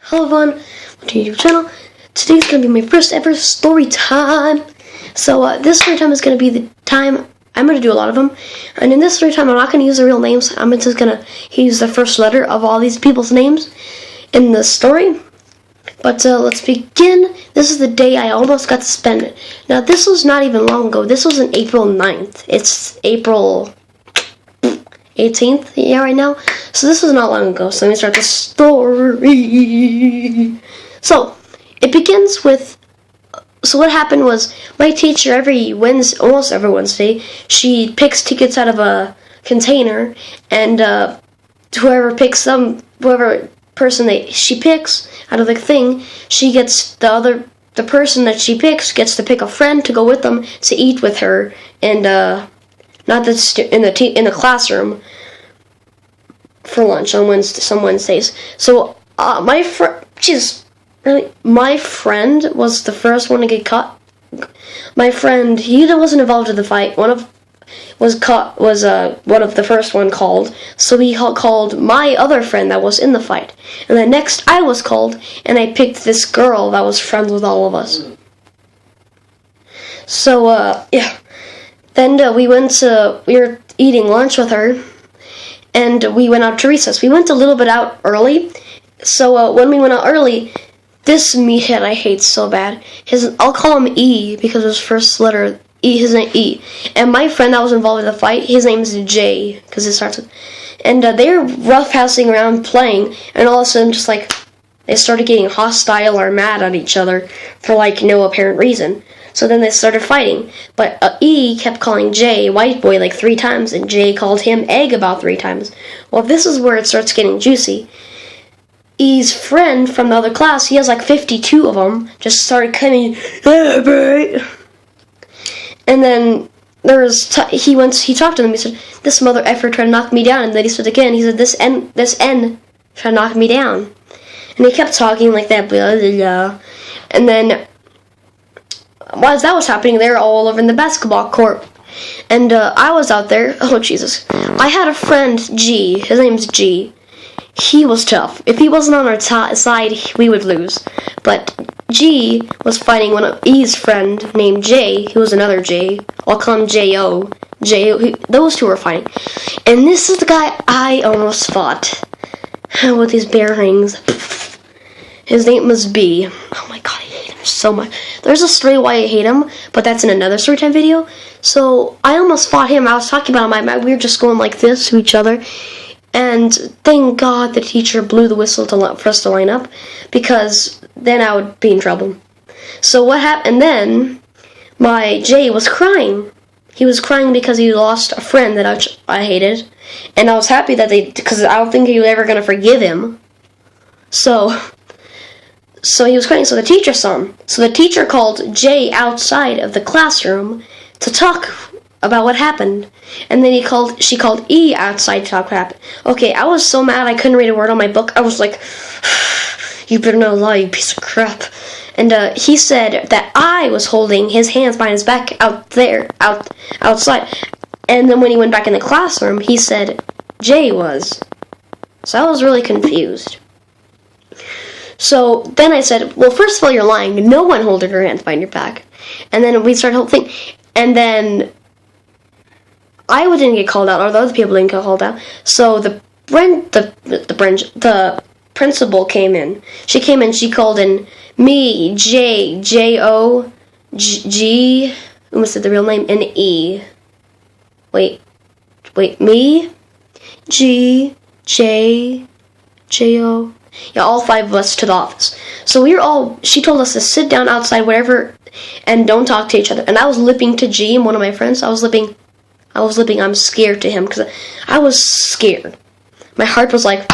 Hello everyone, welcome to your YouTube channel. Today's going to be my first ever story time. So this story time is going to be the time, I'm going to do a lot of them. And in this story time I'm not going to use their real names, I'm just going to use the first letter of all these people's names in the story. But let's begin. This is the day I almost got to spend it. Now this was not even long ago, this was on April 9th. It's April 18th, yeah, right now. So this was not long ago, so let me start the story. So, it begins with, so what happened was, my teacher almost every Wednesday, she picks tickets out of a container, and whoever person she picks out of the thing, she gets the person that she picks gets to pick a friend to go with them to eat with her, and not in the classroom for lunch on some Wednesdays. So my friend was the first one to get caught. My friend, he wasn't involved in the fight. Was one of the first one called. So he called my other friend that was in the fight. And then next I was called, and I picked this girl that was friends with all of us. So yeah. Then we were eating lunch with her, and we went out to recess. We went a little bit out early, so when we went out early, this meathead I hate so bad, I'll call him E, because his first letter, his name E, and my friend that was involved in the fight, his name is J, because it starts with, and they were roughhousing around playing, and all of a sudden just like, they started getting hostile or mad at each other for like no apparent reason. So then they started fighting, but E kept calling J white boy like 3 times, and J called him egg about 3 times. Well, this is where it starts getting juicy. E's friend from the other class, he has like 52 of them, just started coming, and then he talked to them. He said, "This mother effer tried to knock me down," and then he said again. He said, "This N tried to knock me down," and he kept talking like that, blah blah blah, and then. While that was happening, they were all over in the basketball court. And I was out there. Oh, Jesus. I had a friend, G. His name's G. He was tough. If he wasn't on our side, we would lose. But G was fighting one of E's friend named J. He was another J. I'll call him J.O. Those two were fighting. And this is the guy I almost fought with these bear rings. His name was B. Oh my god, I hate him so much. There's a story why I hate him, but that's in another storytime video. So I almost fought him. I was talking about him. We were just going like this to each other. And thank God the teacher blew the whistle for us to line up, because then I would be in trouble. So what happened then, my J was crying. He was crying because he lost a friend that I hated. And I was happy that because I don't think he was ever going to forgive him. So he was crying, so the teacher saw him. So the teacher called Jay outside of the classroom to talk about what happened. And then she called E outside to talk what happened. Okay, I was so mad I couldn't read a word on my book. I was like, "You better not lie, you piece of crap." And he said that I was holding his hands behind his back outside. And then when he went back in the classroom, he said Jay was. So I was really confused. So then I said, "Well, first of all, you're lying. No one holding her hands behind your back." And then we started the whole thing. And then I didn't get called out, or the other people didn't get called out. So the principal came in. She came in. She called in me, J.O., G. Almost said the real name, and E. Wait. Me, G, J, J.O. Yeah, all 5 of us to the office. So she told us to sit down outside, whatever, and don't talk to each other. And I was lipping to G, one of my friends. I was lipping, I'm scared to him, because I was scared. My heart was like,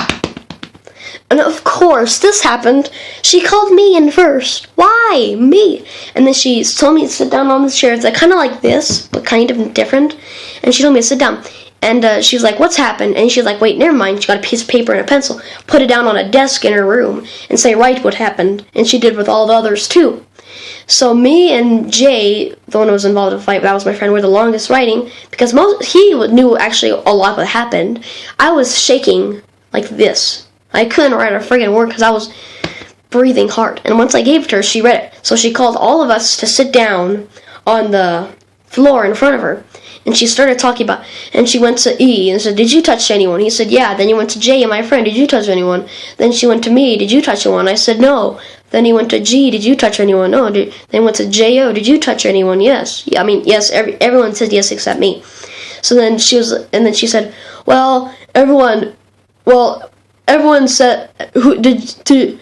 and of course, this happened. She called me in first. Why? Me. And then she told me to sit down on the chair. It's like, kind of like this, but kind of different. And she told me to sit down. And she was like, "What's happened?" And she was like, "Wait, never mind." She got a piece of paper and a pencil, put it down on a desk in her room, and say, "Write what happened." And she did with all the others too. So me and Jay, the one who was involved in the fight, that was my friend, were the longest writing, because he knew actually a lot what happened. I was shaking like this. I couldn't write a friggin' word because breathing hard. And once I gave it to her, she read it. So she called all of us to sit down on the floor in front of her. And she started talking about, and she went to E and said, did you touch anyone? He said, yeah. Then he went to J and my friend, did you touch anyone? Then she went to me, did you touch anyone? I said, no. Then he went to G, did you touch anyone? No. Then he went to J-O, did you touch anyone? Yes. Yeah, I mean, yes, everyone said yes except me. So then she said, well, everyone said, who did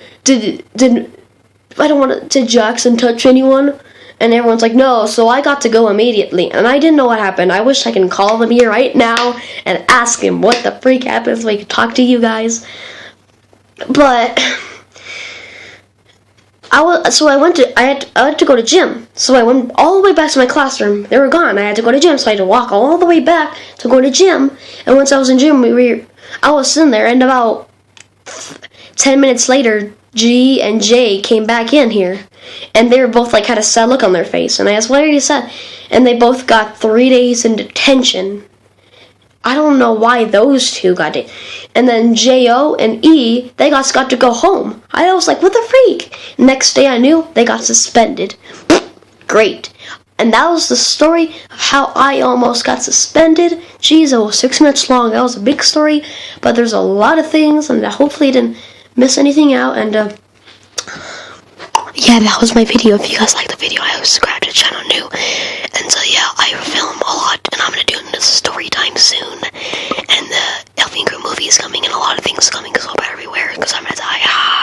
I don't want to, did Jackson touch anyone? And everyone's like, no, so I got to go immediately. And I didn't know what happened. I wish I can call him here right now and ask him what the freak happened so I could talk to you guys. But I had to go to gym. So I went all the way back to my classroom. They were gone. I had to go to gym, so I had to walk all the way back to go to gym. And once I was in gym, I was sitting there, and about 10 minutes later, G and J came back in here, and they were both like had a sad look on their face. And I asked, "What are you sad?" And they both got 3 days in detention. I don't know why those two got it. And then J-O and E, they got to go home. I was like, what the freak? Next day I knew they got suspended. Great. And that was the story of how I almost got suspended. Jeez, it was 6 minutes long. That was a big story. But there's a lot of things, and hopefully I didn't miss anything out. And yeah, that was my video. If you guys like the video, I would subscribe to the channel new. And so yeah, I film a lot, and I'm gonna do this story time soon. And the Elfing Crew movie is coming, and a lot of things coming, because I'll be everywhere, because I'm gonna die.